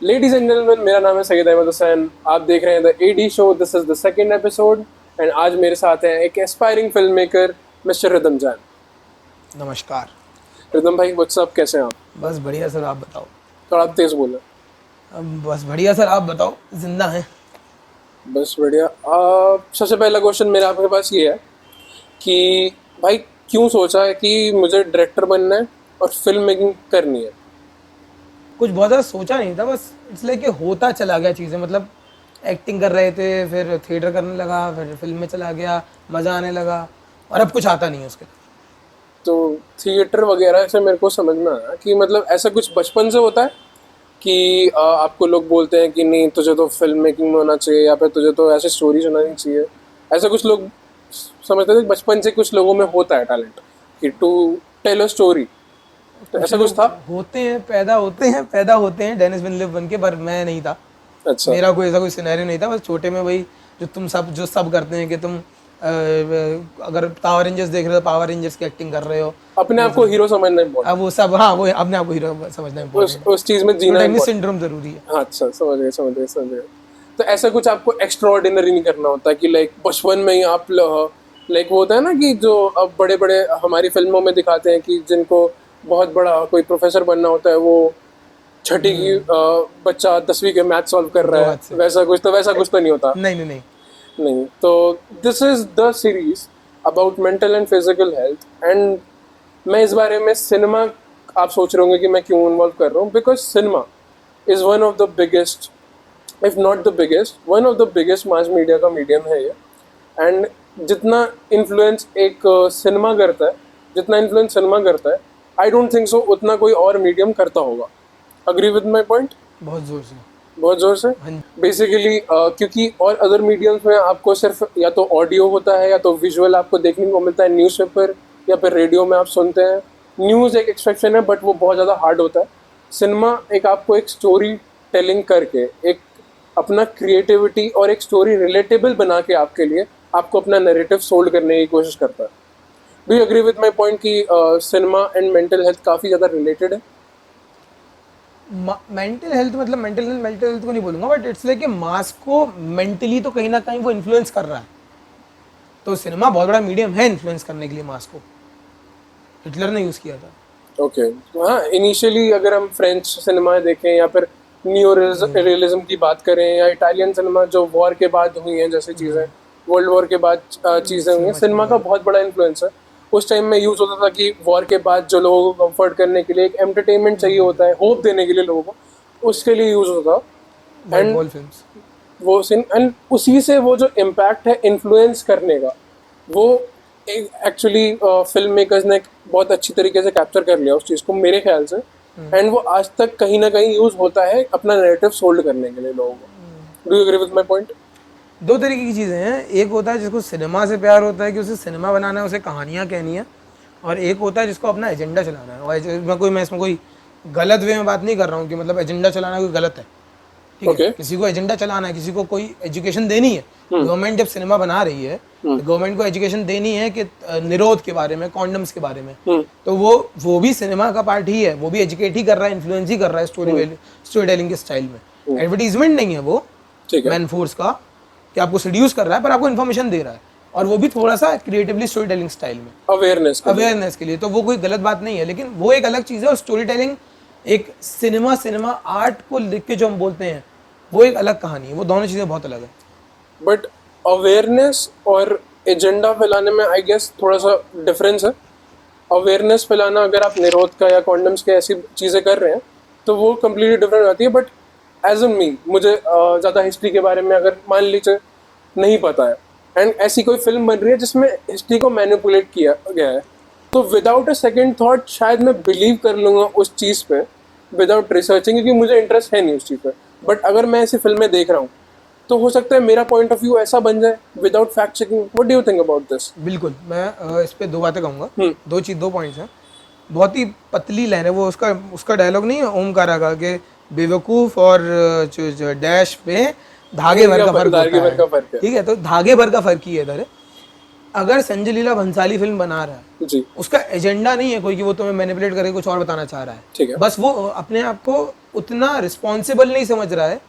Ladies and gentleman, मेरा नाम है सैयद अहमद हुसैन। आप देख रहे हैं the ED show. This is the second episode and आज मेरे साथ हैं एक aspiring film maker mister Ridham Jaan. नमस्कार। रिदम भाई, व्हाट्सअप, कैसे हैं आप? बस बढ़िया सर, आप बताओ। थोड़ा आप तेज बोलें। बस बढ़िया सर, आप बताओ। जिंदा हैं। बस बढ़िया। सबसे पहला क्वेश्चन मेरा आपके पास ये है कि भाई, क्यों सोचा है कि मुझे डायरेक्टर बनना है और फिल्म मेकिंग करनी है? कुछ बहुत ज़्यादा सोचा नहीं था, बस इसलिए कि होता चला गया चीज़ें। मतलब एक्टिंग कर रहे थे, फिर थिएटर करने लगा, फिर फिल्म में चला गया, मज़ा आने लगा और अब कुछ आता नहीं है उसके। तो थिएटर वगैरह से मेरे को समझ में आया कि मतलब ऐसा कुछ बचपन से होता है कि आपको लोग बोलते हैं कि नहीं, तुझे तो फिल्म मेकिंग में होना चाहिए या फिर तुझे तो ऐसे स्टोरी सुनानी चाहिए। ऐसा कुछ लोग समझते थे कि बचपन से कुछ लोगों में होता है टैलेंट कि टू टेल अ स्टोरी। तो कुछ ऐसा कुछ लोग था? पैदा होते हैं डेनिस विनलिव बन के, पर मैं नहीं था। अच्छा। मेरा कोई ऐसा कोई सिनेरियो नहीं था। बस छोटे में वही जो सब करते हैं कि तुम अगर पावर रेंजर्स देख रहे हो, पावर रेंजर्स की एक्टिंग कर रहे हो। अपने आप को हीरो समझना इम्पोर्टेंट, अब वो सब, हाँ, वो अपने आप को हीरो समझना इम्पोर्टेंट। उस चीज़ में जीना प्रोटैगनिस्ट इम्पोर्टेंट। सिंड्रोम जरूरी है। हाँ, अच्छा, समझ गए। तो ऐसा कुछ आपको एक्स्ट्रा ऑर्डिनरी नहीं करना होता कि लाइक बचपन में ही आप लाइक वो होता है ना कि जो अब बड़े बड़े हमारी फिल्मों में दिखाते हैं कि जिनको बहुत बड़ा कोई प्रोफेसर बनना होता है, वो छठी की बच्चा 10वीं के मैथ सॉल्व कर दो रहा है, हाथ से। वैसा कुछ तो नहीं होता। नहीं नहीं नहीं। नहीं, तो this is the series about mental and physical health. And मैं इस बारे में सिनेमा, आप सोच रहे होंगे कि मैं क्यों इन्वॉल्व कर रहा हूँ, because cinema is one of the biggest, if not the biggest, one of the biggest mass media का मीडियम है ये। एंड जितना इन्फ्लुएंस एक सिनेमा करता है, जितना इन्फ्लुएंस सिनेमा करता है, आई डोंट थिंक सो उतना कोई और मीडियम करता होगा। Agree with my point? बहुत जोर से। बहुत जोर से। हाँ। बेसिकली क्योंकि और अदर मीडियम्स में आपको सिर्फ या तो ऑडियो होता है या तो विजुअल आपको देखने को मिलता है, न्यूज़पेपर या फिर रेडियो में आप सुनते हैं। न्यूज़ एक एक्सपेक्शन है बट वो बहुत ज़्यादा हार्ड होता है। सिनेमा एक आपको एक स्टोरी टेलिंग करके, एक अपना क्रिएटिविटी और एक स्टोरी रिलेटेबल बना के आपके लिए आपको अपना नैरेटिव सोल्ड करने की कोशिश करता है। Do you agree with my point कि सिनेमा एंड मेंटल हेल्थ काफ़ी ज़्यादा रिलेटेड है? मेंटल हेल्थ को नहीं बोलूंगा, बट इट्स लाइक कि मास को मेंटली तो कहीं ना कहीं वो इन्फ्लुएंस कर रहा है। तो सिनेमा बहुत बड़ा मीडियम है इन्फ्लुएंस करने के लिए मास को। हिटलर ने यूज किया था। ओके। हाँ, इनिशियली अगर हम फ्रेंच सिनेमा देखें या फिर न्यू रियलिज्म की बात करें या इटालियन सिनेमा जो वॉर के बाद हुई हैं, जैसे चीज़ें वर्ल्ड वॉर के बाद चीज़ें हुई हैं, सिनेमा का बहुत बड़ा इन्फ्लुएंस है। उस टाइम में यूज़ होता था कि वॉर के बाद जो लोगों को कंफर्ट करने के लिए एक एंटरटेनमेंट चाहिए होता है, होप देने के लिए लोगों को, उसके लिए यूज़ होता था। White and wall films. वो सिन एंड उसी से वो जो इम्पैक्ट है इन्फ्लुएंस करने का, वो एक्चुअली फिल्म मेकर्स ने बहुत अच्छी तरीके से कैप्चर कर लिया उस चीज़ को, मेरे ख्याल से। एंड वो आज तक कहीं ना कहीं यूज़ होता है अपना नैरेटिव सोल्ड करने के लिए लोगों को। Do you agree with my point? दो तरीके की चीज़ें हैं। एक होता है जिसको सिनेमा से प्यार होता है कि उसे सिनेमा बनाना है, उसे कहानियाँ कहनी है। और एक होता है जिसको अपना एजेंडा चलाना है। और मैं इसमें कोई गलत वे में बात नहीं कर रहा हूँ कि मतलब एजेंडा चलाना कोई गलत है। ठीक है, Okay. किसी को एजेंडा चलाना है, किसी को कोई एजुकेशन देनी है। गवर्नमेंट जब सिनेमा बना रही है तो गवर्नमेंट को एजुकेशन देनी है कि निरोध के बारे में, कॉन्डम्स के बारे में। तो वो भी सिनेमा का पार्ट ही है। वो भी एजुकेट ही कर रहा है, इन्फ्लुएंस ही कर रहा है स्टोरी टेलिंग के स्टाइल में। एडवर्टीजमेंट नहीं है वो ठीक है। मैन फोर्स का कि आपको सीड्यूस कर रहा है, पर आपको इन्फॉर्मेशन दे रहा है। और वो भी थोड़ा सा क्रिएटिवली स्टोरी टेलिंग स्टाइल में, अवेयरनेस के लिए। तो वो कोई गलत बात नहीं है, लेकिन वो एक अलग चीज़ है। और स्टोरी टेलिंग एक सिनेमा आर्ट को लिख के जो हम बोलते हैं, वो एक अलग कहानी है। वो दोनों चीज़ें बहुत अलग है। बट अवेयरनेस और एजेंडा फैलाने में आई गेस थोड़ा सा डिफरेंस है। अवेयरनेस फैलाना, अगर आप निरोध का या कॉन्डम्स के ऐसी चीज़ें कर रहे हैं तो वो कम्प्लीटली डिफरेंट आती है। बट एज ए मी, मुझे ज़्यादा हिस्ट्री के बारे में अगर मान लीजिए नहीं पता है एंड ऐसी कोई फिल्म बन रही है जिसमें हिस्ट्री को मैनिपुलेट किया गया है, तो विदाउट अ सेकेंड थॉट शायद मैं बिलीव कर लूँगा उस चीज़ पे विदाउट रिसर्चिंग, क्योंकि मुझे इंटरेस्ट है नहीं उस चीज़ पे। बट अगर मैं ऐसी फिल्में देख रहा हूँ तो हो सकता है मेरा पॉइंट ऑफ व्यू ऐसा बन जाए without fact checking. What do you think about this? बिल्कुल। मैं इस पे दो बातें कहूँगा। दो पॉइंट्स हैं। बहुत ही पतली लाइन है वो। उसका डायलॉग नहीं है ओमकारा का कि बेवकूफ़ और डैश पे धागे भर का फर्क होता है। ठीक है, तो धागे भर का फर्क ही है इधर। अगर संजय लीला भंसाली फिल्म बना रहा है जी, उसका एजेंडा नहीं है कोई कि वो तुम्हें मैनिपुलेट करके कुछ और बताना चाह रहा है, ठीक है, बस वो अपने आप को उतना रिस्पॉन्सिबल नहीं समझ रहा है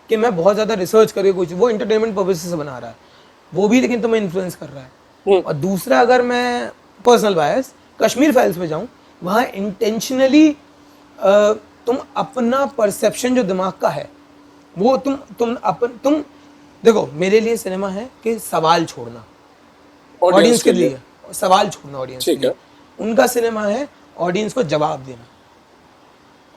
कि मैं बहुत ज़्यादा रिसर्च करके कुछ, वो इंटरटेनमेंट पर्पज से बना रहा है वो भी, लेकिन तुम्हें इन्फ्लुएंस कर रहा है। और दूसरा, अगर मैं पर्सनल बायस कश्मीर फाइल्स में जाऊँ, वहाँ इंटेंशनली तुम अपना परसेप्शन जो दिमाग का है वो तुम देखो, मेरे लिए सिनेमा है कि सवाल छोड़ना ऑडियंस के लिए, सवाल छोड़ना ऑडियंस के लिए। उनका सिनेमा है ऑडियंस को जवाब देना,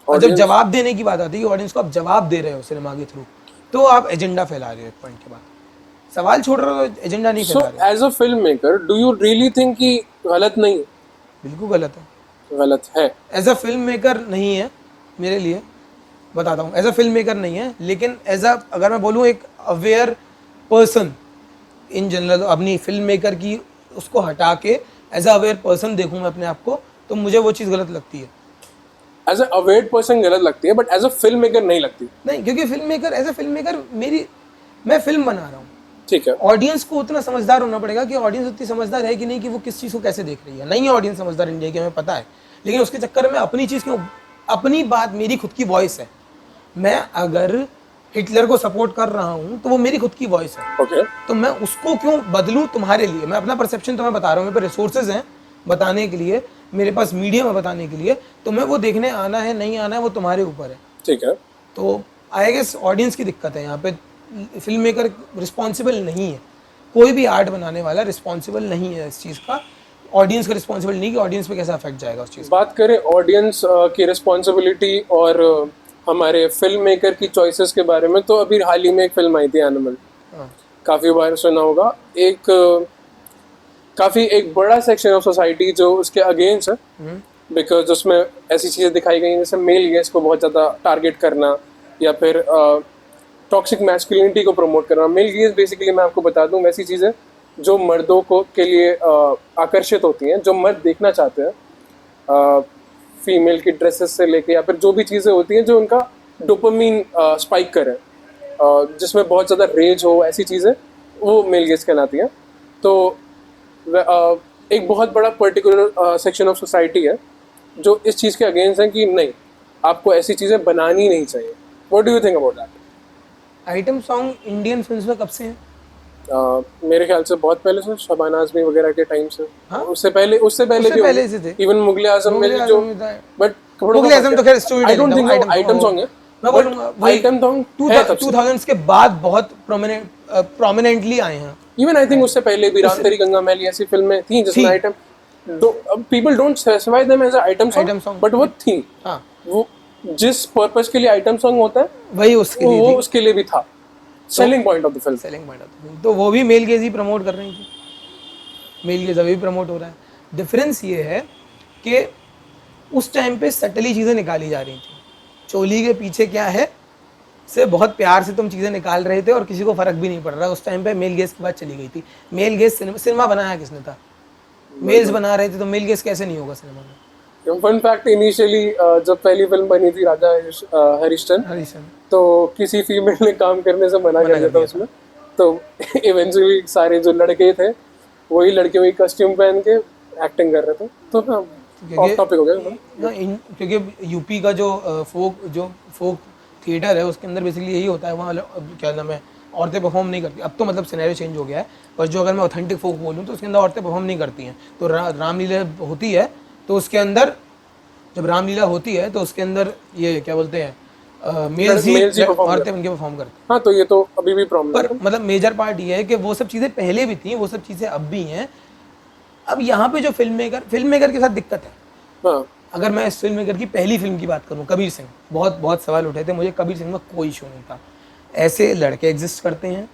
और जब जवाब देने की बात आती है, ऑडियंस को आप जवाब दे रहे हो सिनेमा के थ्रू, तो आप एजेंडा फैला रहे हो एक पॉइंट के बाद। सवाल छोड़ रहे हो तो एजेंडा नहीं फैला रहे हो। As a film maker do you really think कि गलत नहीं है? बिल्कुल गलत है, गलत है। एज अ फिल्म मेकर नहीं है मेरे लिए, बताता हूँ। एज अ फिल्म मेकर नहीं है, लेकिन एज अ, अगर मैं बोलूँ एक अवेयर पर्सन इन जनरल, अपनी फिल्म मेकर की उसको हटा के एज अ अवेयर पर्सन देखूँ मैं अपने आप को, तो मुझे वो चीज़ गलत लगती है। एज अ अवेयर पर्सन गलत लगती है, but as a film maker नहीं लगती। नहीं, क्योंकि film maker, as a film maker मैं फिल्म बना रहा हूँ, ठीक है। ऑडियंस को उतना समझदार होना पड़ेगा कि ऑडियंस उतनी समझदार है कि नहीं कि वो किस चीज़ को कैसे देख रही है। नहीं है ऑडियंस समझदार इंडिया की, हमें पता है, लेकिन उसके चक्कर में अपनी चीज़ क्यों, अपनी बात, मेरी खुद की वॉइस है। मैं अगर हिटलर को सपोर्ट कर रहा हूँ तो वो मेरी खुद की वॉइस है, ओके, तो मैं उसको क्यों बदलूं तुम्हारे लिए? मैं अपना परसेप्शन तुम्हें बता रहा हूँ, मेरे पास रिसोर्सेज हैं बताने के लिए, मेरे पास मीडियम है बताने के लिए, तुम्हें वो देखने आना है नहीं आना है वो तुम्हारे ऊपर है। ठीक है। तो आई गेस ऑडियंस की दिक्कत है यहाँ पे, फिल्म मेकर रिस्पॉन्सिबल नहीं है, कोई भी आर्ट बनाने वाला रिस्पॉन्सिबल नहीं है इस चीज़ का, ऑडियंस का रिस्पॉन्सिबल नहीं कि ऑडियंस पे कैसा अफेक्ट जाएगा उस चीज़। बात करें ऑडियंस की रिस्पॉन्सिबिलिटी और हमारे फिल्म मेकर की चॉइसेस के बारे में, तो अभी हाल ही में एक फिल्म आई थी एनिमल, काफ़ी बार सुना होगा। काफ़ी एक बड़ा सेक्शन ऑफ सोसाइटी जो उसके अगेंस्ट है, बिकॉज उसमें ऐसी चीज़ें दिखाई गई जैसे मेल गेज को बहुत ज़्यादा टारगेट करना, या फिर टॉक्सिक मैस्कुलिनिटी को प्रमोट करना। मेल गेज बेसिकली मैं आपको बता दूं, वैसी चीज़ें जो मर्दों को के लिए आकर्षित होती हैं, जो मर्द देखना चाहते हैं, फीमेल की ड्रेसेस से लेके, या फिर जो भी चीज़ें होती हैं जो उनका डोपामीन स्पाइक करें, जिसमें बहुत ज़्यादा रेज हो, ऐसी चीज़ें वो मेल गेज कहलाती हैं। तो एक बहुत बड़ा पर्टिकुलर सेक्शन ऑफ सोसाइटी है जो इस चीज़ के अगेंस्ट है कि नहीं, आपको ऐसी चीज़ें बनानी नहीं चाहिए। What do you think about that? Item song Indian films में कब से हैं? मेरे ख्याल से बहुत पहले से, शबाना आज़मी वगैरह के टाइम से। हाँ? उससे पहले भी पहले से थे, इवन मुगले आजम में जो, बट मुगले आजम तो खैर story I don't think item song है, मैं बोलूँगा आइटम सॉन्ग 2000s के बाद बहुत प्रोमिनेंटली आए हैं। इवन आई थिंक उससे पहले भी राम तेरी गंगा मैली ऐसी फिल्में थी जिसमें item, people don't specify them as item song, but वो थी। हाँ, वो जिस पर्पस के लिए आइटम सॉन्ग होता है वही उसके लिए भी था selling point of the film. Selling point of the film, तो वो भी मेल गेज ही प्रमोट कर रही थी, मेल गेज अभी भी प्रमोट हो रहा है। डिफरेंस ये है कि उस टाइम पे सटली चीज़ें निकाली जा रही थी, चोली के पीछे क्या है से बहुत प्यार से तुम चीज़ें निकाल रहे थे और किसी को फर्क भी नहीं पड़ रहा। उस टाइम पे मेल गेज की बात चली गई थी। मेल गेज सिनेमा बनाया किसने था? मेल्स बना रहे थे, तो मेल गेज कैसे नहीं होगा सिनेमा में? फन फैक्ट, इनिशियली जब पहली फिल्म बनी थी राजा हरिश्चंद्र, तो किसी फीमेल ने काम करने से मना कर दिया था उसमें, तो इवेंचुअली सारे जो लड़के थे वही लड़कियों की कस्ट्यूम पहन के एक्टिंग कर रहे थे। तो ऑफ टॉपिक हो गया, क्योंकि यूपी का जो फोक थिएटर है उसके अंदर बेसिकली यही होता है। वहाँ क्या नाम है, औरतें परफॉर्म नहीं करती। अब तो मतलब सिनेरियो चेंज हो गया है, पर जो अगर मैं ऑथेंटिक फोक बोलूँ तो उसके अंदर औरतें परफॉर्म नहीं करती हैं। तो रामलीला होती है, तो उसके अंदर जब रामलीला होती है तो उसके अंदर ये क्या बोलते हैं, मेल्स ही औरतें उनके परफॉर्म करती हैं। हाँ, तो ये तो अभी भी प्रॉब्लम पर मतलब मेजर पार्ट ये है कि वो सब चीज़ें पहले भी थी, वो सब चीज़ें अब भी हैं। अब यहाँ पे जो फिल्म मेकर के साथ दिक्कत है। हाँ, अगर मैं इस फिल्म मेकर की पहली फिल्म की बात करूँ, कबीर सिंह, बहुत सवाल उठे थे मुझे। कबीर सिंह में कोई इशू नहीं था। ऐसे लड़के एग्जिस्ट करते हैं,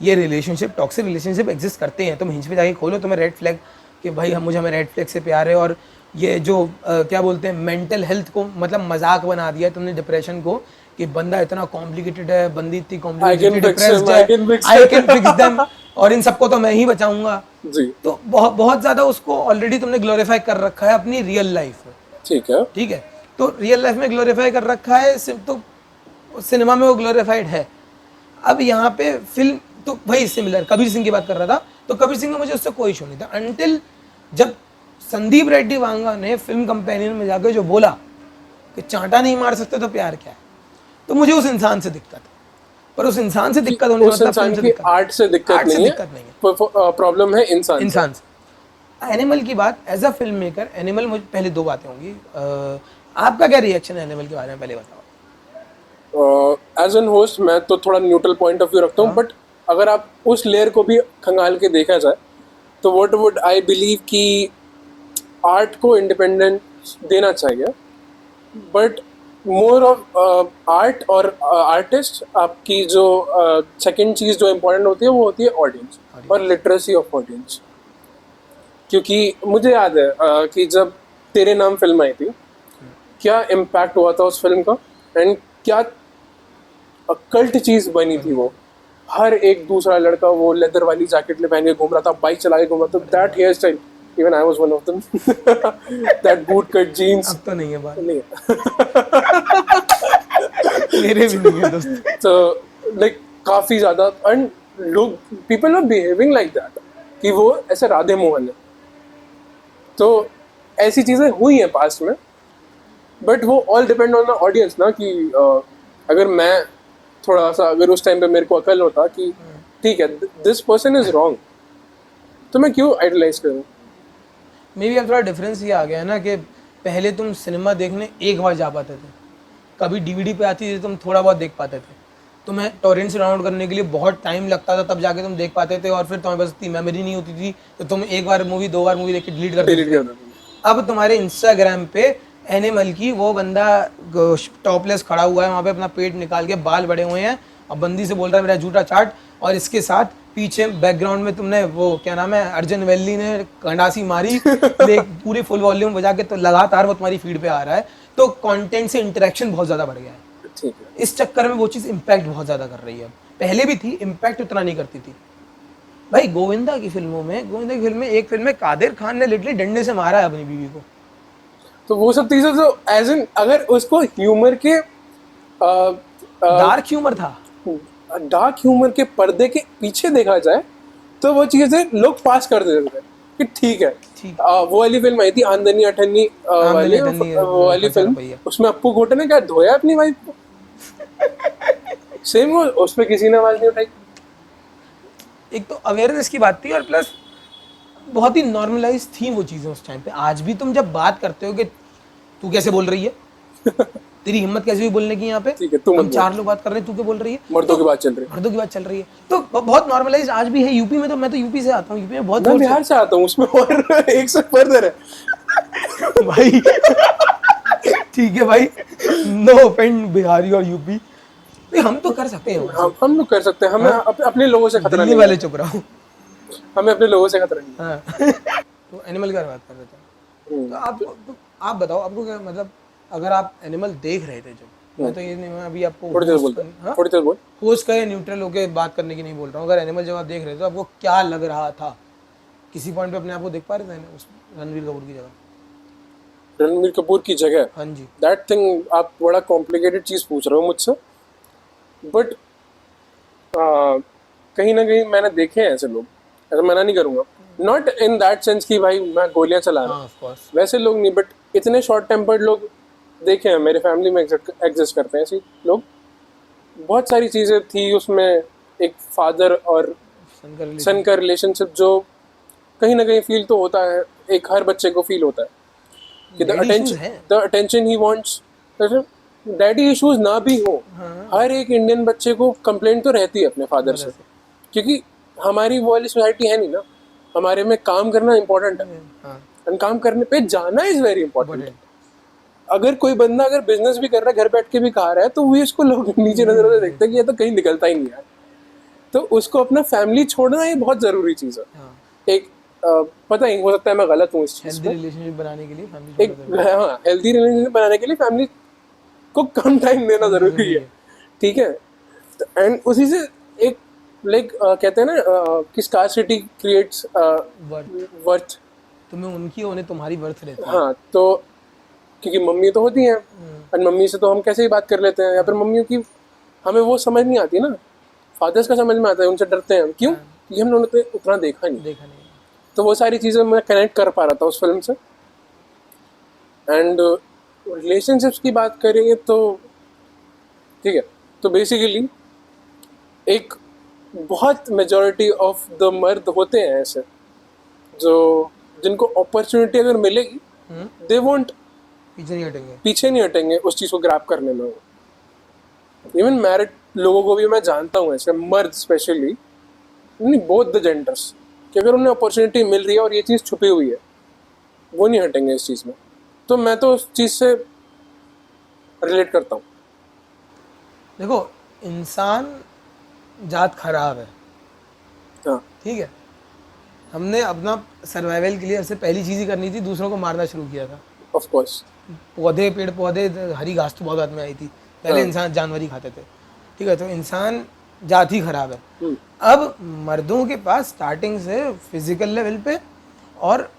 ये रिलेशनशिप, टॉक्सिक रिलेशनशिप एग्जिस्ट करते हैं। तुम हिंज पे जाके खोलो, तुम्हें रेड फ्लैग कि भाई हमें रेड फ्लैग से प्यार है, और ये जो क्या बोलते हैं, मेंटल हेल्थ को मतलब मजाक बना दिया तुमने, डिप्रेशन को, कि बंदा इतना कॉम्प्लिकेटेड है, बंदी इतनी कॉम्प्लिकेटेड, डिप्रेस्ड है, आई कैन फिक्स देम, और इन सबको तो मैं ही बचाऊंगा जी। तो बहुत ज्यादा उसको ऑलरेडी तुमने ग्लोरीफाई कर रखा है अपनी रियल लाइफ में। ठीक है, तो रियल लाइफ में ग्लोरीफाई कर रखा है, तो सिनेमा में वो ग्लोरीफाइड है। अब यहाँ पे फिल्म तो वही सिमिलर, कबीर सिंह की बात कर रहा था, तो कबीर सिंह में मुझे उससे कोई इशू नहीं था, अनटिल जब संदीप रेड्डी वांगा ने फिल्म कंपेनियन में जाकर जो बोला कि चांटा नहीं मार सकते तो प्यार क्या है, तो मुझे उस इंसान से दिक्कत है। पर उस इंसान से दिक्कत होने उस इंसान की आर्ट से दिक्कत नहीं है, प्रॉब्लम है इंसान से। एनिमल की बात, as a film maker animal, मुझे पहले दो बातें होंगी। आपका क्या रिएक्शन है एनिमल के बारे में, पहले बताओ। एज एन होस्ट मैं तो थोड़ा न्यूट्रल पॉइंट ऑफ व्यू रखता हूँ, बट अगर आप उस लेयर को भी खंगाल के देखा जाए तो व्हाट वुड आई बिलीव कि आर्ट को इंडिपेंडेंस देना चाहिए, बट मोर ऑफ आर्ट और आर्टिस्ट, आपकी जो सेकंड चीज़ जो इम्पोर्टेंट होती है वो होती है ऑडियंस और लिटरेसी ऑफ ऑडियंस। क्योंकि मुझे याद है कि जब तेरे नाम फिल्म आई थी, क्या इम्पैक्ट हुआ था उस फिल्म का, एंड क्या कल्ट चीज़ बनी थी वो। हर एक दूसरा लड़का वो लेदर वाली जैकेट ले पहन के घूम रहा था, बाइक चला के घूम रहा था, that hair style, even I was one of them, that boot cut jeans. अब तो नहीं है बात, नहीं है। मेरे भी नहीं है दोस्त। तो लाइक काफ़ी ज़्यादा, एंड लोग, people are behaving like that कि वो ऐसे राधे मोहन है। तो ऐसी चीज़ें हुई हैं पास्ट में, बट वो all depend on the audience ना, कि अगर मैं थोड़ा सा, अगर उस टाइम पे मेरे को अकल होता कि ठीक है दिस पर्सन इज रॉन्ग, तो मैं क्यों आइडलाइज करूँ। मे बी अब थोड़ा डिफरेंस ये आ गया है ना कि पहले तुम सिनेमा देखने एक बार जा पाते थे, कभी डीवीडी पे आती थी तुम थोड़ा बहुत देख पाते थे, तुम्हें टॉरेंट से डाउनलोड करने के लिए बहुत टाइम लगता था, तब जाके तुम देख पाते थे, और फिर तुम्हारे पास इतनी मेमोरी नहीं होती थी तो तुम एक बार मूवी, दो बार मूवी देख के डिलीट कर देते थे। अब तुम्हारे इंस्टाग्राम पे एनिमल की वो बंदा टॉपलेस खड़ा हुआ है वहाँ पे, अपना पेट निकाल के, बाल बड़े हुए हैं, और बंदी से बोल रहा है मेरा जूता चाट, और इसके साथ पीछे बैकग्राउंड में तुमने वो क्या नाम है, अर्जुन वेल्ली ने कंडासी मारी पूरी फुल वॉल्यूम बजा के, तो लगातार वो तुम्हारी फीड पे आ रहा है। तो कंटेंट से इंटरेक्शन बहुत ज़्यादा बढ़ गया है, इस चक्कर में वो चीज़ इम्पैक्ट बहुत ज़्यादा कर रही है। पहले भी थी, इम्पैक्ट उतना नहीं करती थी। भाई गोविंदा की फिल्मों में, गोविंदा की फिल्म में, एक फिल्म में कादिर खान ने लिटरली डंडे से मारा है अपनी बीवी को। तो वो सब चीज़ें तो एज इन, अगर उसको ह्यूमर के डार्क ह्यूमर था, डार्क ह्यूमर के पर्दे के पीछे देखा जाए तो वो चीज़ें लोग पास कर देते थे कि ठीक है। वो वाली फिल्म आई थी आमदनी अठन्नी वाली, वो वाली फिल्म, उसमें अप्पू घोटे ने क्या धोया अपनी वाइफ को, सेम वो, उस पर किसी ने आवाज नहीं उठाई। एक तो अवेयरनेस की बात थी, और प्लस बहुत ही नॉर्मलाइज थी वो चीज़ें उस टाइम पे। आज भी तुम जब बात करते हो कि तू कैसे बोल रही है तेरी हिम्मत कैसे हुई बोलने की, यहाँ पे हम चार लोग बात कर रहे हैं, तू क्या बोल रही है, मर्दों की बात चल रही है, मर्दों की बात चल रही है, तो बहुत नॉर्मलाइज आज भी है। यूपी में तो, मैं तो यूपी से आता हूँ, यूपी में बहुत, मैं बिहार से आता हूँ, उसमें और एक से फर्दर है भाई ठीक है भाई, नो ऑफेंड बिहारी और यूपी, हम तो कर सकते हैं, हम लोग कर सकते हैं, हमें अपने लोगों से खतरा नहीं, वाले चुप रहो, हमें अपने लोगों से खतरा नहीं। तो एनिमल की बात कर रहे थे, तो आप बताओ, आपको क्या मतलब, अगर आप एनिमल देख रहे थे जब, मैं तो ये नहीं, मैं अभी आपको होस्ट का न्यूट्रल होके बात करने की नहीं बोल रहा हूँ, अगर एनिमल जब आप देख रहे थे तो आपको क्या लग रहा था, किसी पॉइंट पे अपने आप को देख पा रहे थे उस रणवीर कपूर की जगह? रणवीर कपूर की जगह, हाँ जी, दैट थिंग, आप बड़ा कॉम्प्लिकेटेड चीज़ पूछ रहे हो मुझसे, बट कहीं ना कहीं मैंने देखे हैं ऐसे लोग, ऐसा मना नहीं करूँगा, नॉट इन दैट सेंस कि भाई मैं गोलियां चला रहा हूँ, वैसे लोग नहीं, बट इतने शॉर्ट टेम्पर्ड लोग देखे हैं, मेरे फैमिली में एग्जिस्ट करते हैं ऐसे लोग। बहुत सारी चीज़ें थी उसमें, एक फादर और सन का रिलेशनशिप जो कहीं ना कहीं फील तो होता है, एक हर बच्चे को फील होता है कि the attention he wants, daddy issues ना भी हो, हर एक इंडियन बच्चे को कंप्लेंट तो रहती है अपने फादर से, क्योंकि हमारी वो वाली सोसाइटी है नहीं ना, हमारे में काम करना इम्पोर्टेंट है, और काम करने पे जाना इज वेरी इंपॉर्टेंट। अगर कोई बंदा अगर बिजनेस भी कर रहा है, घर बैठ के भी खा रहा है, तो वो इसको लोग नीचे नजरों से देखते हैं कि ये तो कहीं निकलता ही नहीं है, तो उसको अपना फैमिली छोड़ना ये बहुत जरूरी चीज़ है। एक पता ही हो सकता है मैं गलत हूँ इस चीज़ में, हेल्दी रिलेशनशिप बनाने के लिए हेल्दी रिलेशनशिप बनाने के लिए फैमिली को कम टाइम देना जरूरी है, ठीक है। एंड उसी से एक लाइक कहते हैं ना कि स्कार्सिटी क्रिएट्स वर्थ, तुम्हें उनकी होने तुम्हारी वर्थ रहती है। हाँ, तो क्योंकि मम्मी तो होती हैं, और मम्मी से तो हम कैसे ही बात कर लेते हैं, या फिर मम्मियों की हमें वो समझ नहीं आती ना, फादर्स का समझ में आता है, उनसे डरते हैं हम, क्यों? ये हम लोगों ने उतना देखा नहीं। देखा नहीं। तो वो सारी चीज़ें मैं कनेक्ट कर पा रहा था उस फिल्म से। एंड रिलेशनशिप्स की बात करेंगे तो ठीक है, तो बेसिकली एक बहुत मेजॉरिटी ऑफ द मर्द होते हैं ऐसे जो जिनको अपॉर्चुनिटी अगर मिलेगी दे वोंट पीछे नहीं हटेंगे उस चीज़ को ग्रैब करने में। इवन मैरिड लोगों को भी मैं जानता हूँ ऐसे, मर्द स्पेशली, नहीं बोथ द जेंडर्स, कि अगर उन्हें अपॉर्चुनिटी मिल रही है और ये चीज़ छुपी हुई है वो नहीं हटेंगे इस चीज़ में। तो मैं तो उस चीज़ से रिलेट करता हूँ। देखो, इंसान जात खराब है, हाँ ठीक है। हमने अपना सर्वाइवल के लिए सबसे पहली चीज़ ही करनी थी, दूसरों को मारना शुरू किया था। Of course. पौधे, पेड़ पौधे, हरी घास तो बहुत बाद में आई थी, पहले हाँ। इंसान जानवर ही खाते थे, ठीक है। तो इंसान जात ही खराब है। अब मर्दों के पास स्टार्टिंग से फिजिकल लेवल पे और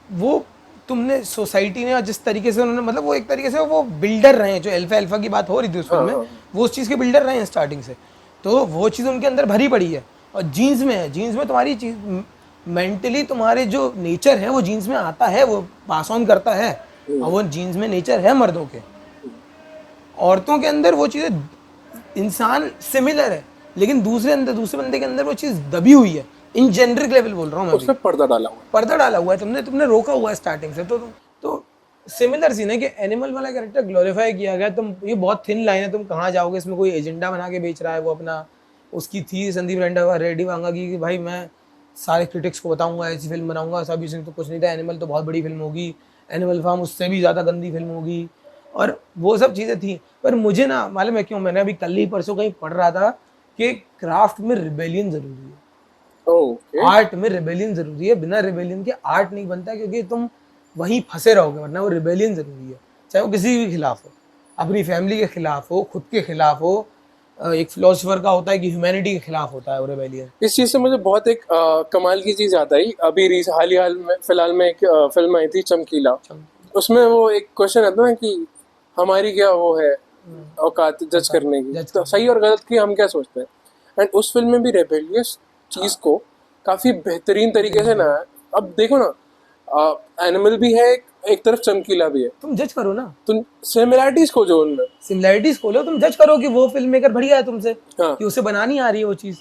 वो तुमने सोसाइटी ने जिस तरीके से उन्होंने, मतलब वो एक तरीके से वो बिल्डर रहे हैं, जो अल्फा अल्फा की बात हो रही थी उस फिल्म में, वो उस चीज़ के बिल्डर रहे हैं स्टार्टिंग से। तो वो चीज़ उनके अंदर भरी पड़ी है। और जीन्स में है, जीन्स में तुम्हारी चीज मेंटली तुम्हारे जो नेचर है वो जीन्स में आता है, वो पास ऑन करता है, और वो जीन्स में नेचर है मर्दों के। औरतों के अंदर वो चीज़ें, इंसान सिमिलर है लेकिन दूसरे बंदे के अंदर वो चीज़ दबी हुई है। इन जेनरिक लेवल बोल रहा हूँ मैं, उसमें पर्दा डाला हुआ है, पर्दा डाला हुआ है, तुमने रोका हुआ है स्टार्टिंग से। तो सिमिलर सीन है कि एनिमल वाला कैरेक्टर ग्लोरीफाई किया गया। तुम, ये बहुत थिन लाइन है, तुम कहाँ जाओगे इसमें। कोई एजेंडा बना के बेच रहा है वो अपना, उसकी थी संदीप रेड्डी वांगा की कि भाई मैं सारे क्रिटिक्स को बताऊंगा, ऐसी फिल्म बनाऊंगा, सब इसमें तो कुछ नहीं था, एनिमल तो बहुत बड़ी फिल्म होगी, एनिमल फार्म उससे भी ज़्यादा गंदी फिल्म होगी, और वो सब चीज़ें थी। पर मुझे ना मालूम है क्यों, मैंने अभी कल ही परसों कहीं पढ़ रहा था कि क्राफ्ट में रिबेलियन ज़रूरी है। आर्ट में रिबेलियन जरूरी है, बिना रिबेलियन के आर्ट नहीं बनता, क्योंकि तुम वहीं फंसे रहोगे, वरना वो रिबेलियन जरूरी है। चाहे वो किसी भी खिलाफ हो, अपनी फैमिली के खिलाफ हो, खुद के खिलाफ हो। एक फिलोसोफर का होता है कि ह्यूमैनिटी के खिलाफ होता है वो रिबेलियन। इस चीज़ से मुझे बहुत एक कमाल की चीज़ याद आई। अभी हाल में फिलहाल में एक फिल्म आई थी चमकीला। उसमें वो एक क्वेश्चन आता है कि हमारी क्या वो है औकात जज करने की, तो सही और गलत की हम क्या सोचते हैं। एंड उस फिल्म में भी रेबेलियस चीज़ को काफ़ी बेहतरीन तरीके से ना, अब देखो ना, एनिमल भी है एक तरफ, चमकीला भी है। तुम जज करो ना, तुम सिमिलैरिटीज खोजो उनमें, सिमिलैरिटीज खोलो, तुम जज करो कि वो फिल्म मेकर बढ़िया है तुमसे, हाँ। कि उसे बनानी आ रही है वो चीज़,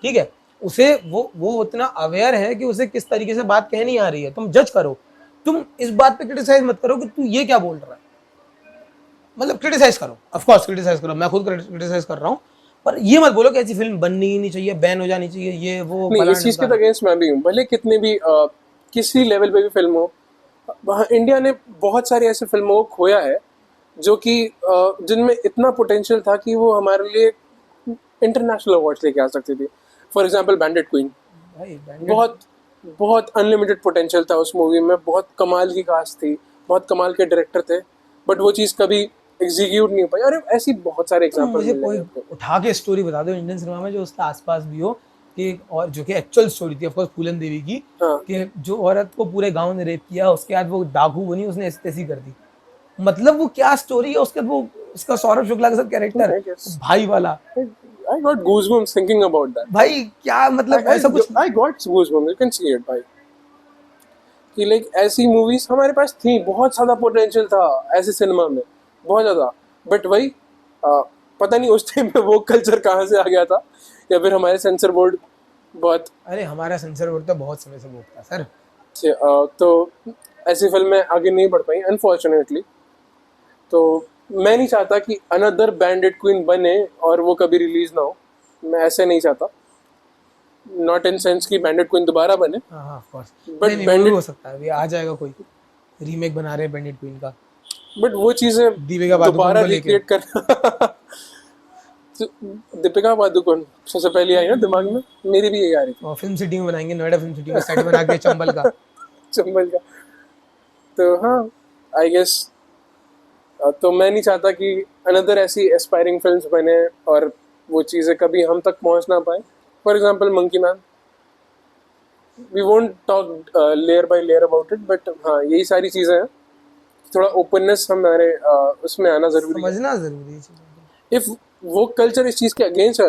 ठीक है। उसे वो उतना अवेयर है कि उसे किस तरीके से बात कहनी आ रही है, तुम जज करो। तुम इस बात पे क्रिटिसाइज मत करो कि तू ये क्या बोल रहा है, मतलब क्रिटिसाइज करो, ऑफ कोर्स क्रिटिसाइज करो, मैं खुद क्रिटिसाइज कर रहा हूँ, पर ये मत बोलो कि ऐसी फिल्म बननी ही नहीं चाहिए, बैन हो जानी चाहिए, ये वो नहीं, इस चीज के अगेंस्ट मैं भी हूँ। भले कितने भी किसी लेवल पे भी फिल्म हो, वहाँ इंडिया ने बहुत सारी ऐसी फिल्मों को खोया है जो कि जिनमें इतना पोटेंशियल था कि वो हमारे लिए इंटरनेशनल अवार्ड्स लेके आ सकती थी। फॉर एग्जाम्पल बैंडिट क्वीन, बहुत बहुत अनलिमिटेड पोटेंशियल था उस मूवी में, बहुत कमाल की कास्ट थी, बहुत कमाल के डायरेक्टर थे, बट वो चीज़ कभी एग्जीक्यूट नहीं हो पाई। और ऐसी बहुत सारे एग्जांपल मुझे कोई उठा के स्टोरी बता दो इंडियन सिनेमा में जो उसके आसपास भी हो, कि और जो कि एक्चुअल स्टोरी थी, ऑफ कोर्स फूलन देवी की, हाँ। कि जो औरत को पूरे गांव ने रेप किया, उसके बाद वो डाकू बनी, उसने ऐसी तैसी कर दी। मतलब वो क्या स्टोरी है उसके बाद, वो उसका सौरभ शुक्ला के साथ कैरेक्टर भाई वाला, I got goosebumps thinking about that. भाई क्या मतलब ऐसा कुछ, I got goosebumps, you can see it भाई, कि लाइक ऐसी मूवीज हमारे पास थी, बहुत ज़्यादा पोटेंशियल था ऐसे सिनेमा में, बहुत ज़्यादा। बट वही पता नहीं उस टाइम पे वो कल्चर कहाँ से आ गया था, या फिर हमारे सेंसर बोर्ड बहुत, अरे हमारा सेंसर बोर्ड तो बहुत समय से भोगता सर। तो ऐसी फिल्में आगे नहीं बढ़ पाई अनफॉर्चुनेटली। तो मैं नहीं चाहता कि अनदर बैंडेड क्वीन बने और वो कभी रिलीज ना हो, मैं ऐसे नहीं चाहता। नॉट इन सेंस कि बैंडेड क्वीन दोबारा बने, हाँ ऑफ कोर्स, बट बैंडेड हो सकता है, आ जाएगा कोई रीमेक बना रहे हैं बैंडेड क्वीन का, बट वो चीजें दोबारा रिक्रिएट करना दीपिका पादुकोण सबसे पहले आई ना दिमाग में, मेरी भी यही आ रही थी। और फिल्म सिटी में बनाएंगे, नोएडा फिल्म सिटी में सेट बना के चंबल का चंबल का। तो हाँ, आई गेस, तो मैं नहीं चाहता कि अनदर ऐसी एस्पायरिंग फिल्म्स बने और वो चीज़ें कभी हम तक पहुंच ना पाए। For example monkey man, we won't talk layer by layer about it, but हाँ यही सारी चीज़ें हैं, थोड़ा ओपननेस हमारे उसमें आना ज़रूरी है, समझना ज़रूरी है। इफ वो कल्चर इस चीज के अगेंस्ट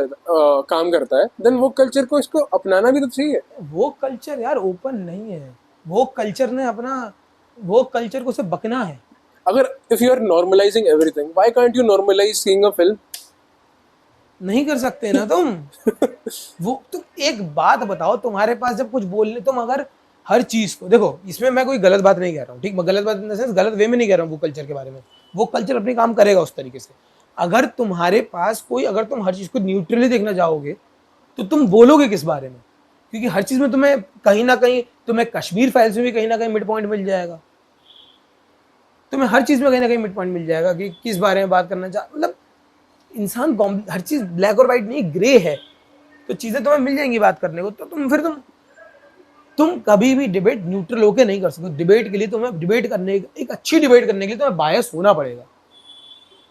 काम करता है, देन वो कल्चर को इसको अपनाना भी तो चाहिए। वो कल्चर यार ओपन नहीं है, वो कल्चर ने अपना, वो कल्चर को सिर्फ बकना है। अगर if you are normalizing everything, why can't you normalize seeing a film? नहीं कर सकते ना तुम। वो तुम एक बात बताओ, तुम्हारे पास जब कुछ बोलने, तुम अगर हर चीज को देखो, इसमें मैं कोई गलत बात नहीं कह रहा हूँ, ठीक, मैं गलत बात इन द सेंस गलत वे में नहीं कह रहा हूँ वो कल्चर के बारे में, वो कल्चर अपनी काम करेगा उस तरीके से। अगर तुम्हारे पास कोई, अगर तुम हर चीज को न्यूट्रली देखना चाहोगे तो तुम बोलोगे किस बारे में? क्योंकि हर चीज में तुम्हें कहीं ना कहीं, तुम्हें कश्मीर फाइल्स में भी कहीं ना कहीं मिड पॉइंट मिल जाएगा, तुम्हें हर चीज में कहीं ना कहीं मिड पॉइंट मिल जाएगा कि किस बारे में बात करना चाह, मतलब इंसान हर चीज ब्लैक और व्हाइट नहीं, ग्रे है, तो चीजें तुम्हें मिल जाएंगी बात करने को। तो तुम कभी भी डिबेट न्यूट्रल होके नहीं कर सकते। डिबेट के लिए तुम्हें, डिबेट करने, एक अच्छी डिबेट करने के लिए तुम्हें बायस होना पड़ेगा,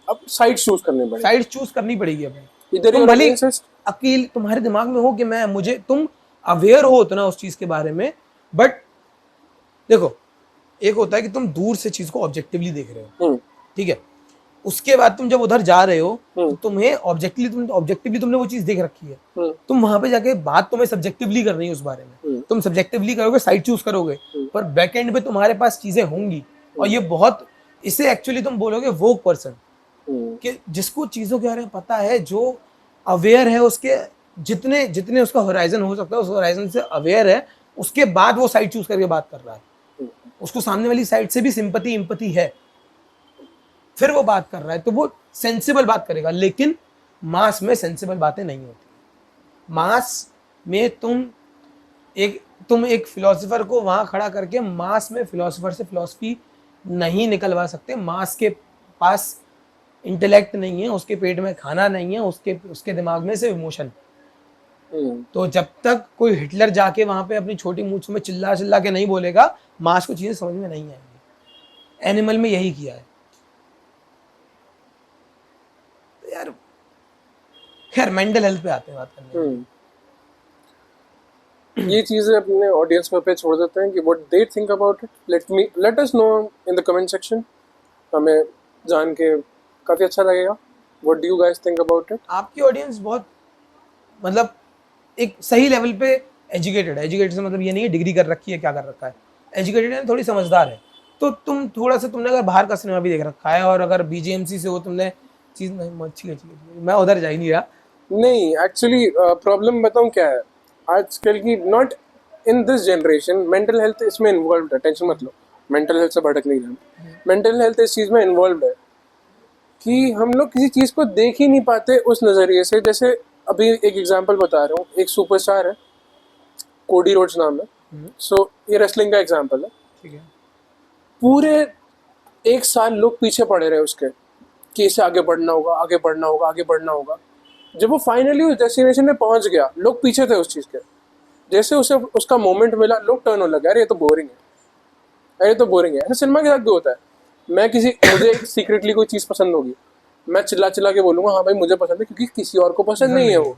अब साइड चूज करने पड़ेगी, साइड चूज करनी पड़ेगी अपनी। इधर तुम भले अकेले तुम्हारे दिमाग में हो कि मैं, मुझे, तुम अवेयर हो उतना उस चीज के बारे में, बट देखो, एक होता है कि तुम दूर से चीज को ऑब्जेक्टिवली देख रहे हो, ठीक है, उसके बाद तुम जब उधर जा रहे हो तो तुम्हें ऑब्जेक्टिवली तुमने वो चीज देख रखी है, तुम वहां पे जाके बात तुम्हें सब्जेक्टिवली करनी है उस बारे में, तुम सब्जेक्टिवली करोगे, साइड चूज करोगे, पर बैक एंड पे तुम्हारे पास चीजें होंगी। और ये बहुत, इसे एक्चुअली तुम बोलोगे वोक पर्सन, कि जिसको चीजों के बारे में पता है, जो अवेयर है, उसके जितने जितने उसका होराइजन हो सकता है उस होराइजन से अवेयर है, उसके बाद वो साइड चूज करके बात कर रहा है, उसको सामने वाली साइड से भी सिंपैथी इंपैथी है, फिर वो बात कर रहा है, तो वो सेंसिबल बात करेगा। लेकिन मास में सेंसिबल बातें नहीं होती। मास में तुम एक फिलोसोफर को वहां खड़ा करके मास में फिलोसोफर से फिलोसफी नहीं निकलवा सकते। मास के पास इंटेलेक्ट नहीं है, उसके पेट में खाना नहीं है, उसके दिमाग में सिर्फ इमोशन। तो जब तक कोई हिटलर जाके वहां पे अपनी छोटी मूंछ में चिल्ला चिल्ला के नहीं बोलेगा, मास को चीजें समझ में नहीं आएंगी। एनिमल में यही किया है। तो यार खैर, मेंटल हेल्थ पे आते हैं बात करने। ये चीजें अपने ऑडियंस पे छोड़ देते हैं कि what they think about it. Let us know in the comment section, हमें जान के काफी अच्छा लगेगा। What do you guys think about it? आपकी ऑडियंस बहुत, मतलब एक सही लेवल पे एजुकेटेड है। एजुकेटेड से मतलब ये नहीं है डिग्री कर रखी है, क्या कर रखा है, एजुकेटेड है, थोड़ी समझदार है। तो तुम थोड़ा सा, तुमने अगर बाहर का सिनेमा भी देख रखा है और अगर बीजेएमसी से हो तुमने चीज, नहीं, मैं उधर जा ही नहीं रहा। नहीं, एक्चुअली प्रॉब्लम बताऊं क्या है आजकल की, not in this generation, mental health इसमें इन्वॉल्व है। टेंशन मत लो, मेंटल हेल्थ से भटक नहीं रहा। मेंटल हेल्थ इस चीज में इन्वॉल्व है कि हम लोग किसी चीज को देख ही नहीं पाते उस नजरिए से। जैसे अभी एक एग्जांपल बता रहा हूँ, एक सुपरस्टार है, कोडी रोड्स नाम है। सो ये रेसलिंग का एग्जांपल है, ठीक है। पूरे एक साल लोग पीछे पड़े रहे उसके कि इसे आगे बढ़ना होगा, आगे बढ़ना होगा, आगे बढ़ना होगा। जब वो फाइनली उस डेस्टिनेशन में पहुंच गया, लोग पीछे थे उस चीज के। जैसे उसे उसका मोमेंट मिला, लोग टर्न होने लगे, अरे ये तो बोरिंग है, अरे ये तो बोरिंग है। ऐसा सिनेमा के साथ भी होता है। मुझे सीक्रेटली कोई चीज पसंद होगी, मैं चिल्ला चिल्ला के बोलूंगा हाँ भाई मुझे पसंद है, क्योंकि किसी और को पसंद नहीं है वो।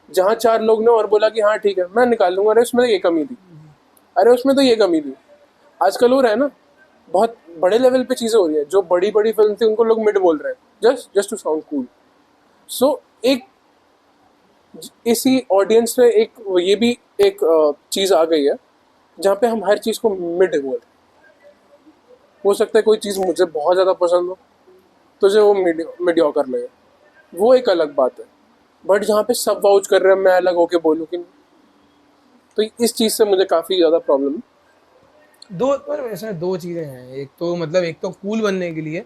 जहाँ चार लोग ने और बोला कि हाँ ठीक है, मैं निकाल लूंगा, अरे उसमें तो ये कमी थी, अरे उसमें तो ये कमी थी। आजकल हो रहा है ना, बहुत बड़े लेवल पे चीजें हो रही है। जो बड़ी बड़ी फिल्म थी उनको लोग मिड बोल रहे हैं, जस्ट टू साउंड कूल। सो एक इसी ऑडियंस में एक ये भी एक चीज आ गई है जहाँ पे हम हर चीज को मिड बोल रहे हैं। हो सकता है कोई चीज मुझे बहुत ज्यादा पसंद हो, तुझे वो मीडियोकर लगे, वो एक अलग बात है। बट जहाँ पे सब वाउच कर रहे हैं, मैं अलग होके बोलूँ कि नहीं, तो इस चीज से मुझे काफी ज्यादा प्रॉब्लम है। वैसे दो चीजें हैं। एक तो मतलब, एक तो कूल बनने के लिए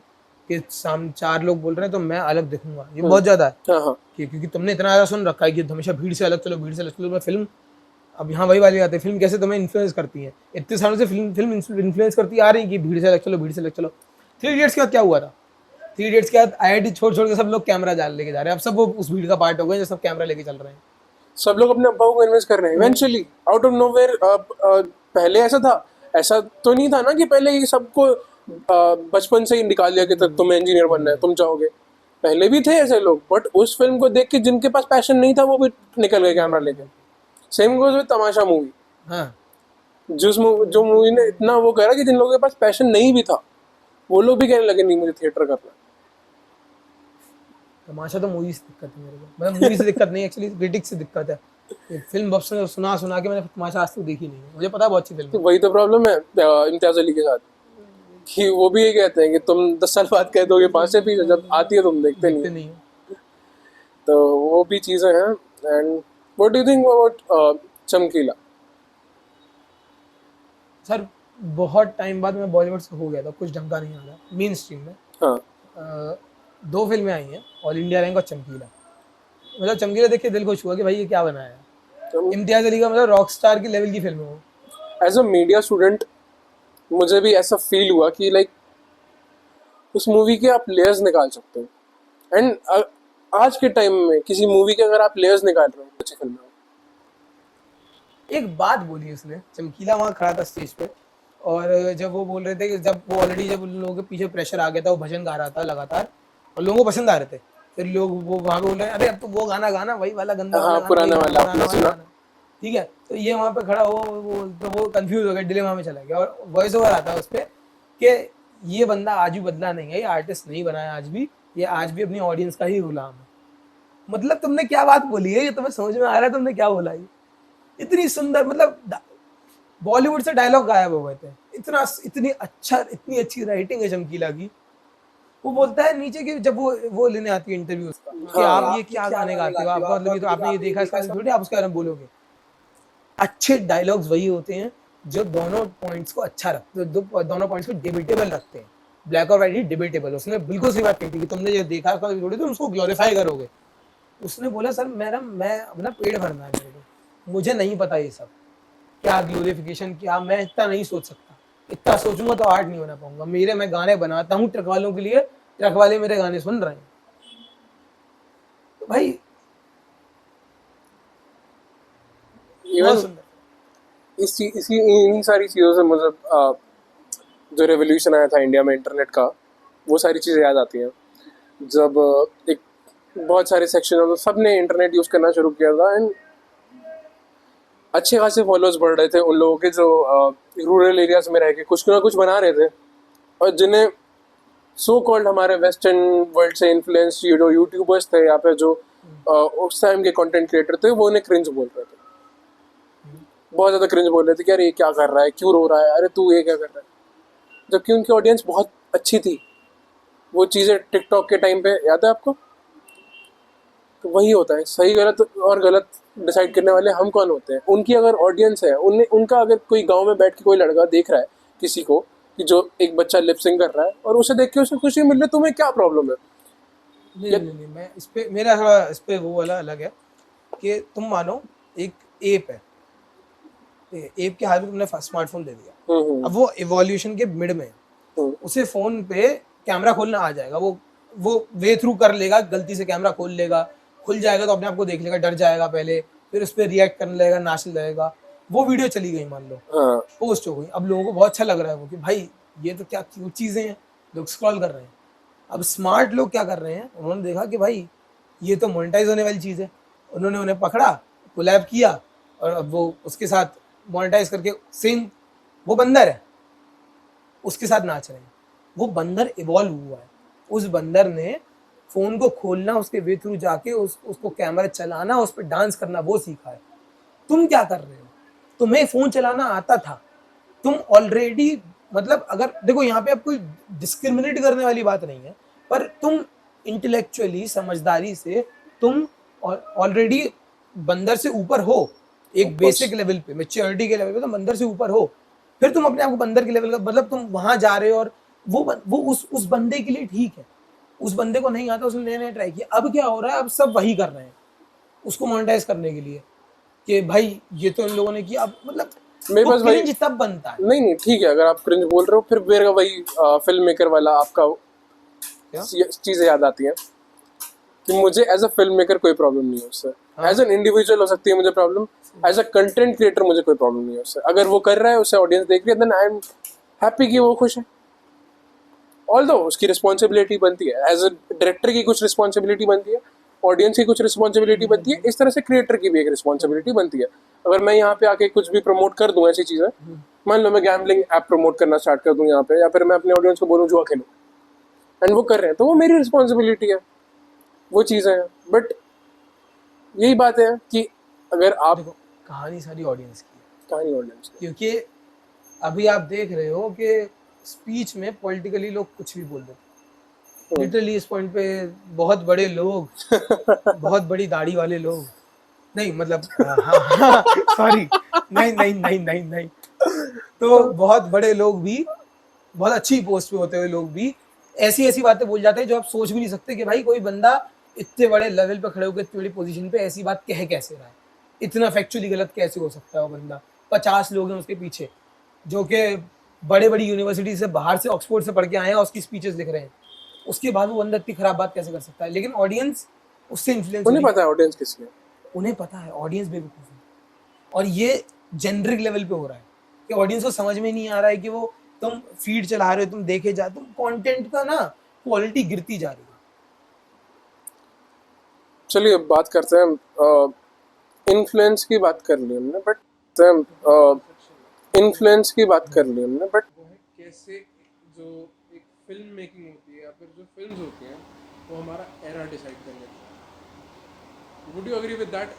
कि चार लोग बोल रहे हैं तो मैं अलग दिखूंगा, ये बहुत ज्यादा है। हाँ। क्योंकि तुमने इतना ज्यादा सुन रखा है कि हमेशा भीड़ से अलग चलो, भीड़ से अलग चलो। फिल्म, अब यहाँ वही वाली बात है, फिल्म कैसे तुम्हें इन्फ्लुएंस करती है। इतने सालों से फिल्म इन्फ्लुएंस करती आ रही है कि भीड़ से अलग चलो, भीड़ से अलग चलो। 3 इडियट्स के बाद क्या हुआ था? 3 इडियट्स के बाद IIT छोड़ के सब लोग कैमरा जाल लेके जा रहे हैं। अब सब वो उस भीड़ का पार्ट हो गए जो सब कैमरा लेके चल रहे हैं। सब लोग अपने अब्बा को इन्वेस्ट कर रहे हैं इवेंचुअली, आउट ऑफ नोवेयर। पहले ऐसा था, ऐसा तो नहीं था ना कि पहले ये सबको बचपन से ही निकाल लिया कि तुम्हें इंजीनियर बनना है, तुम चाहोगे। पहले भी थे ऐसे लोग, बट उस फिल्म को देख के जिनके पास पैशन नहीं था वो भी निकल गए कैमरा लेके। Same goes with Tamasha movie. हाँ, जो मूवी ने इतना वो करा कि जिन लोगों के पास पैशन नहीं भी था वो लोग भी कहने लगे नहीं मुझे थिएटर करना। तमाशा तो मूवी से दिक्कत है मेरे को, मतलब मूवी से दिक्कत नहीं, एक्चुअली क्रिटिक्स से दिक्कत है। ये फिल्म बब से सुना सुना के मैंने तमाशा आज तक देखी नहीं है, मुझे पता है बहुत अच्छी फिल्म तो है। वही तो प्रॉब्लम है इम्तियाज अली के साथ, कि वो भी ये कहते हैं कि तुम 10 साल बाद कह दोगे 5 से पीछे, जब आती है तुम देखते नहीं देखते हो। नहीं है। तो वो भी चीज़ें हैं। And what do you think about चमकीला? सर बहुत टाइम बाद मैं बॉलीवुड से हो गया था, कुछ ढंग का नहीं आ रहा मेन स्ट्रीम में। हाँ, 2 फिल्में आई हैं, ऑल इंडिया रैंक और चमकीला। मतलब चमकीला देख के दिल खुश हुआ कि भाई ये क्या बनाया है। तो इम्तियाज अली का मतलब रॉक स्टार की लेवल की फिल्म है वो। एज अ मीडिया स्टूडेंट मुझे भी ऐसा फील हुआ कि लाइक उस मूवी के आप लेयर्स निकाल सकते हो। एंड आज के टाइम में किसी मूवी के अगर आप लेयर्स निकाल रहे हो अच्छी फिल्म में। एक बात बोली उसने, चमकीला वहाँ खड़ा था स्टेज पे, और जब वो बोल रहे थे कि जब वो ऑलरेडी जब उन लोगों के पीछे प्रेशर आ गया था, वो भजन गा रहा था लगातार और लोगों को पसंद आ रहे थे, फिर लोग वो वहाँ पे बोल रहे हैं अरे अब तो वो गाना गाना, वही वाला गंदा वाला हाँ, गाना, पुराना वही वाला पुराना आपने वाला सुना? गाना। ठीक है, तो ये वहाँ पे खड़ा हो तो वो कंफ्यूज हो गया, डिलेमा में चला गया, और वॉइस ओवर आता है उस पर कि ये बंदा आज भी बदला नहीं है, ये आर्टिस्ट नहीं बना है आज भी, ये आज भी अपनी ऑडियंस का ही गुलाम है। मतलब तुमने क्या बात बोली है, ये तुम्हें समझ में आ रहा है तुमने क्या बोला? ये इतनी सुंदर, मतलब बॉलीवुड से डायलॉग गायब हो गए थे, इतना इतनी अच्छी राइटिंग है चमकीला की। वो बोलता है नीचे की, जब वो लेने आती है इंटरव्यू उसका कि हाँ, आप ये क्या गाने गाते हो, आपका मतलब ये तो आपने ये देखा इसका थोड़ी आप उसके बारे में बोलोगे। अच्छे डायलॉग्स वही होते हैं जो दोनों पॉइंट्स को अच्छा रखते, दोनों पॉइंट्स को डिबेटेबल रखते हैं। ब्लैक और व्हाइट ही डिबेटेबल, उसने बिल्कुल सही बात कही थी कि तुमने जो देखा उसका थोड़ी तुम उसको ग्लोरीफाई करोगे। उसने बोला सर मैं अपना पेट भरना है मेरे को, मुझे नहीं पता ये सब क्या ग्लोरिफिकेशन, क्या मैं इतना नहीं सोच सकता, इतना सोचूंगा तो आर्ट नहीं बना पाऊंगा। मैं गाने बनाता हूँ ट्रक वालों के लिए, ट्रक वाले मेरे गाने सुन रहे हैं। तो भाई बहुत इवन सुंदर। इसी इन्हीं सारी चीज़ों से मुझे जो रेवोल्यूशन आया था इंडिया में इंटरनेट का, वो सारी चीज़ें याद आती हैं। जब एक बहुत सारे सेक्शन तो सब ने इंटरनेट यूज़ करना शुरू किया था। एंड अच्छे खासे फॉलोअर्स बढ़ रहे थे उन लोगों के जो रूरल एरियाज में रह के कुछ ना कुछ बना रहे थे, और जिन्हें सो कॉल्ड हमारे वेस्टर्न वर्ल्ड से इन्फ्लुएंस जो यूट्यूबर्स थे या फिर जो उस टाइम के कंटेंट क्रिएटर थे, वो उन्हें क्रिंज बोल रहे थे, बहुत ज़्यादा क्रिंज बोल रहे थे कि अरे ये क्या कर रहा है, क्यों रो रहा है, अरे तू ये क्या कर रहा है। जबकि उनकी ऑडियंस बहुत अच्छी थी। वो चीज़ें टिकटॉक के टाइम पे याद है आपको? तो वही होता है, सही गलत और गलत डिसाइड करने वाले हम कौन होते हैं? उनकी अगर ऑडियंस है, उनका अगर कोई गांव में बैठ के कोई लड़का देख रहा है किसी को कि जो एक बच्चा लिपसिंग कर रहा है और उसे देख के उसे खुशी मिल रही है, तुम्हें क्या प्रॉब्लम है? नहीं, मैं इस पे मेरा थोड़ा इस पे वो वाला अलग है कि तुम मानो एक एप है, एप के हाथ में तुमने स्मार्टफोन दे दिया, अब वो इवोल्यूशन के मिड में है, उसे फोन पे कैमरा खोलना आ जाएगा, वो वे थ्रू कर लेगा, गलती से कैमरा खोल लेगा, खुल जाएगा तो अपने आप को देख लेगा, डर जाएगा पहले, फिर उस पर रिएक्ट करने लगेगा, नाचने लगेगा। वो वीडियो चली गई मान लो, पोस्ट हो गई, अब लोगों को बहुत अच्छा लग रहा है वो कि भाई ये तो क्या क्यूट चीज़ें हैं, लोग स्क्रॉल कर रहे हैं। अब स्मार्ट लोग क्या कर रहे हैं, उन्होंने देखा कि भाई ये तो मोनेटाइज होने वाली चीज़ है, उन्होंने उन्हें पकड़ा, कोलैब किया, और अब वो उसके साथ मोनेटाइज करके सेम वो बंदर है उसके साथ नाच रहे हैं। वो बंदर इवॉल्व हुआ है, उस बंदर ने फोन को खोलना, उसके वे थ्रू जाके उसको कैमरा चलाना, उस पर डांस करना वो सीखा है। तुम क्या कर रहे हो? तुम्हें फोन चलाना आता था, तुम ऑलरेडी, मतलब अगर देखो यहाँ पे अब कोई डिस्क्रिमिनेट करने वाली बात नहीं है, पर तुम इंटेलेक्चुअली समझदारी से तुम ऑलरेडी बंदर से ऊपर हो, एक बेसिक लेवल पे, मैच्योरिटी के लेवल पे तुम बंदर से ऊपर हो, फिर तुम अपने आप को बंदर के लेवल का, मतलब तुम वहां जा रहे हो, और वो उस बंदे के लिए ठीक है, उस बंदे को नहीं आता, उसने नया ट्राई किया। अब क्या हो रहा है, अब सब वही कर रहे हैं उसको मोनेटाइज करने के लिए कि भाई ये तो इन लोगों ने किया। अब मतलब मेरे पास भाई क्रिंज तब बनता है। नहीं ठीक है, अगर आप क्रिंज बोल रहे हो फिर मेरा वही फिल्म मेकर वाला आपका चीज़ें याद आती हैं कि मुझे एज अ फिल्म मेकर कोई प्रॉब्लम नहीं है उससे। एज एन इंडिविजुअल हो सकती है मुझे problem, as a content creator मुझे कोई प्रॉब्लम नहीं है उससे। अगर वो कर रहा है, उसे ऑडियंस देख रही है, देन आई एम हैप्पी कि वो खुश है। ऑल्दो उसकी रिस्पॉन्सिबिलिटी बनती है, एज अ डायरेक्टर की कुछ रिस्पॉन्सिबिलिटी बनती है, ऑडियंस की कुछ रिस्पॉन्सिबिलिटी बनती है, इस तरह से क्रिएटर की भी एक रिस्पॉन्सिबिलिटी बनती है। अगर मैं यहाँ पे आके कुछ भी प्रमोट कर दूँ ऐसी चीज़ें, मान लो मैं गैम्बलिंग ऐप प्रमोट करना स्टार्ट कर दूँ यहाँ पे, या फिर मैं अपने ऑडियंस को बोलूँ जुआ खेलो, एंड वो कर रहे हैं, तो वो मेरी रिस्पॉन्सिबिलिटी है। वो चीज़ें हैं। बट यही बात है कि अगर आप देखो कहानी सारी ऑडियंस की है, कहानी ऑडियंस की, क्योंकि अभी आप देख रहे हो कि स्पीच में पॉलिटिकली लोग कुछ भी बोल देते हैं लिटरली। इस पॉइंट पे बहुत बड़े लोग, बहुत बड़ी दाढ़ी वाले लोग, नहीं मतलब हाँ सॉरी, नहीं नहीं नहीं नहीं नहीं, तो बहुत बड़े लोग भी, बहुत अच्छी पोस्ट पे होते हुए लोग भी ऐसी ऐसी बातें बोल जाते हैं जो आप सोच भी नहीं सकते कि भाई कोई बंदा इतने बड़े लेवल पे खड़े होकर इतनी बड़ी पोजीशन पे ऐसी बात कह कैसे रहा है, इतना फैक्चुअली गलत कैसे हो सकता है वो बंदा। 50 लोग हैं उसके पीछे जो कि बड़े बड़ी यूनिवर्सिटी से बाहर से ऑक्सफोर्ड से पढ़ के आए हैं और उसकी स्पीचेस लिख रहे हैं, उसके बाद वो बंदा इतनी खराब बात कैसे कर सकता है। लेकिन ऑडियंस उससे इन्फ्लुएंस, उन्हें पता है ऑडियंस किसकी है, उन्हें पता है ऑडियंस बेवकूफ है। और ये जेनरिक लेवल पे हो रहा है कि ऑडियंस को समझ में नहीं आ रहा है कि वो तुम फीड चला रहे हो, तुम देखे जा, तुम कंटेंट का ना क्वालिटी गिरती जा रही है। चलिए बात करते हैं, इन्फ्लुएंस की बात कर ली हमने, बट इन्फ्लुएंस की बात कर ली हमने, बट वो है कैसे जो एक फिल्म मेकिंग होती है या फिर जो फिल्म्स होती हैं वो हमारा एरा डिसाइड कर लेती है। Would you agree with that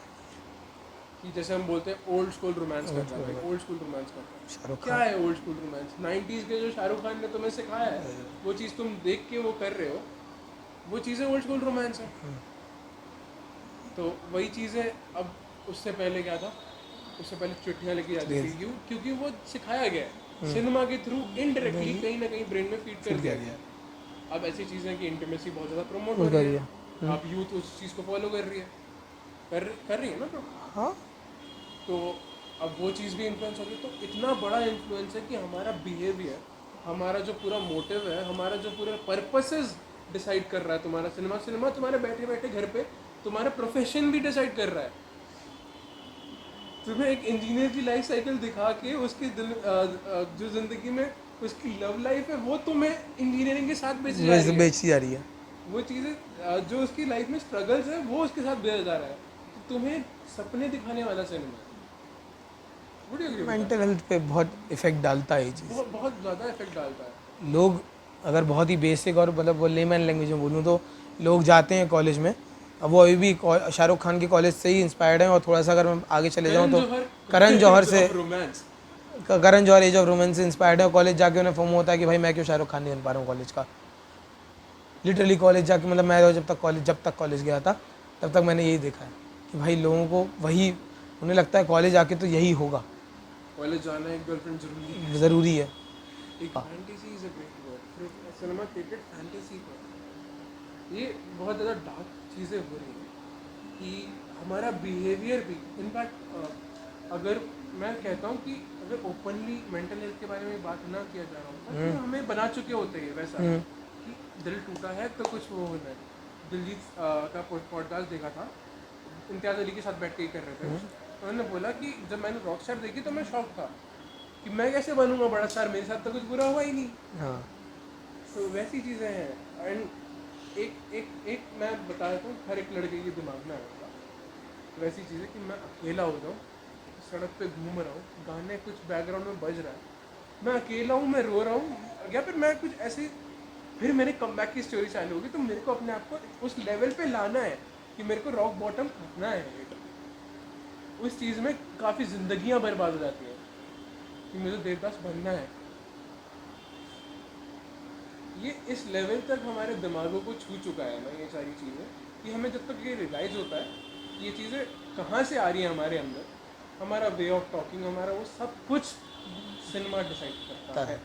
कि जैसे हम बोलते हैं ओल्ड स्कूल रोमांस करता है, ओल्ड स्कूल रोमांस करता है, शाहरुख क्या खान, है ओल्ड स्कूल रोमांस? 90s के जो शाहरुख खान ने तुम्हें सिखाया है वो चीज़ तुम देख के वो कर रहे हो, वो चीज़ें ओल्ड स्कूल रोमांस है। तो वही चीज़ें अब उससे पहले क्या था, उससे पहले चिट्ठियाँ लिखी जाती थी, क्योंकि वो सिखाया गया है सिनेमा के थ्रू इनडायरेक्टली कहीं ना कहीं ब्रेन में फीड कर दिया गया। अब ऐसी चीज़ें कि इंटीमेसी बहुत ज़्यादा प्रमोट हो रही है, अब यूथ उस चीज़ को फॉलो कर रही है, कर रही है ना। तो हाँ तो अब वो चीज़ भी इन्फ्लुएंस हो गई। तो इतना बड़ा इन्फ्लुएंस है कि हमारा बिहेवियर, हमारा जो पूरा मोटिव है, हमारा जो पूरा पर्पसेस डिसाइड कर रहा है तुम्हारा सिनेमा। सिनेमा तुम्हारे बैठे बैठे घर पे तुम्हारा प्रोफेशन भी डिसाइड कर रहा है। तुम्हें एक इंजीनियर की लाइफ साइकिल दिखा के उसकी जो ज़िंदगी में उसकी लव लाइफ है वो तुम्हें इंजीनियरिंग के साथ बेची जा रही है। वो चीज़ें जो उसकी लाइफ में स्ट्रगल्स है वो उसके साथ बेचा जा रहा है। तो तुम्हें सपने दिखाने वाला सिनेमा है। मेंटल हेल्थ पे बहुत इफेक्ट डालता है ये चीज़, बहुत ज़्यादा इफेक्ट डालता है। लोग अगर बहुत ही बेसिक और मतलब वो लेमैन लैंग्वेज में बोलूँ तो लोग जाते हैं कॉलेज में, अब वो अभी भी शाहरुख खान के कॉलेज से ही इंस्पायर्ड हैं। और थोड़ा सा अगर मैं आगे चले जाऊँ तो करण जौहर से, Karan Johar as of romance से इंस्पायर्ड है। और कॉलेज जाके उन्हें फोमो होता है कि भाई मैं क्यों शाहरुख खान नहीं बन पा रहा हूँ कॉलेज का। लिटरली कॉलेज जाके मतलब मैं जब तक कॉलेज गया था तब तक मैंने यही देखा है कि भाई लोगों को वही, उन्हें लगता है कॉलेज आके तो यही होगा, कॉलेज जाना एक गर्लफ्रेंड ज़रूरी है। एक fantasy is a great word, cinema created fantasy पर ये बहुत ज़्यादा डार्क चीज़ें हो रही हैं कि हमारा बिहेवियर भी, इनफैक्ट अगर मैं कहता हूँ कि अगर ओपनली मेंटल हेल्थ के बारे में बात ना किया जा रहा होता तो हमें बना चुके होते हैं वैसा कि दिल टूटा है तो कुछ वो होना है। दिलजीत का पॉडकास्ट देखा था, इम्तियाज़ अली के साथ बैठ के ही कर रहे थे। उन्होंने बोला कि जब मैंने रॉकस्टार देखी तो मैं शॉक था कि मैं कैसे बनूंगा बड़ा स्टार, मेरे साथ तो कुछ बुरा हुआ ही नहीं। हाँ तो वैसी चीज़ें हैं। एंड एक मैं बता देता हूँ, हर एक लड़के के दिमाग में आएगा वैसी चीज़ें कि मैं अकेला हो जाऊँ, सड़क पे घूम रहा हूँ, गाने कुछ बैकग्राउंड में बज रहा है, मैं अकेला हूँ, मैं रो रहा हूँ, या फिर मैं कुछ ऐसे, फिर मेरे कमबैक की स्टोरी चालू होगी। तो मेरे को अपने आप को उस लेवल पे लाना है कि मेरे को रॉक बॉटम करना है। उस चीज़ में काफ़ी ज़िंदगियाँ बर्बाद हो जाती हैं कि मुझे देवदास बनना है। ये इस लेवल तक हमारे दिमागों को छू चुका है ना ये सारी चीज़ें, कि हमें जब तक ये रियलाइज़ होता है कि ये चीज़ें कहाँ से आ रही हैं हमारे अंदर, हमारा वे ऑफ टॉकिंग, हमारा वो सब कुछ सिनेमा डिसाइड करता है।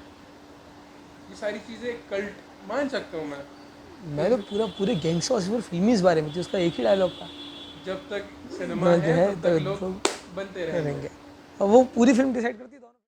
ये सारी चीज़ें कल्ट मान सकता हूँ मैं तो पूरे गैंगस्टर फिल्मी इस बारे में थी, उसका एक ही डायलॉग था, जब तक सिनेमा है तब तक लोग बनते रहेंगे। और वो पूरी फिल्म डिसाइड करती।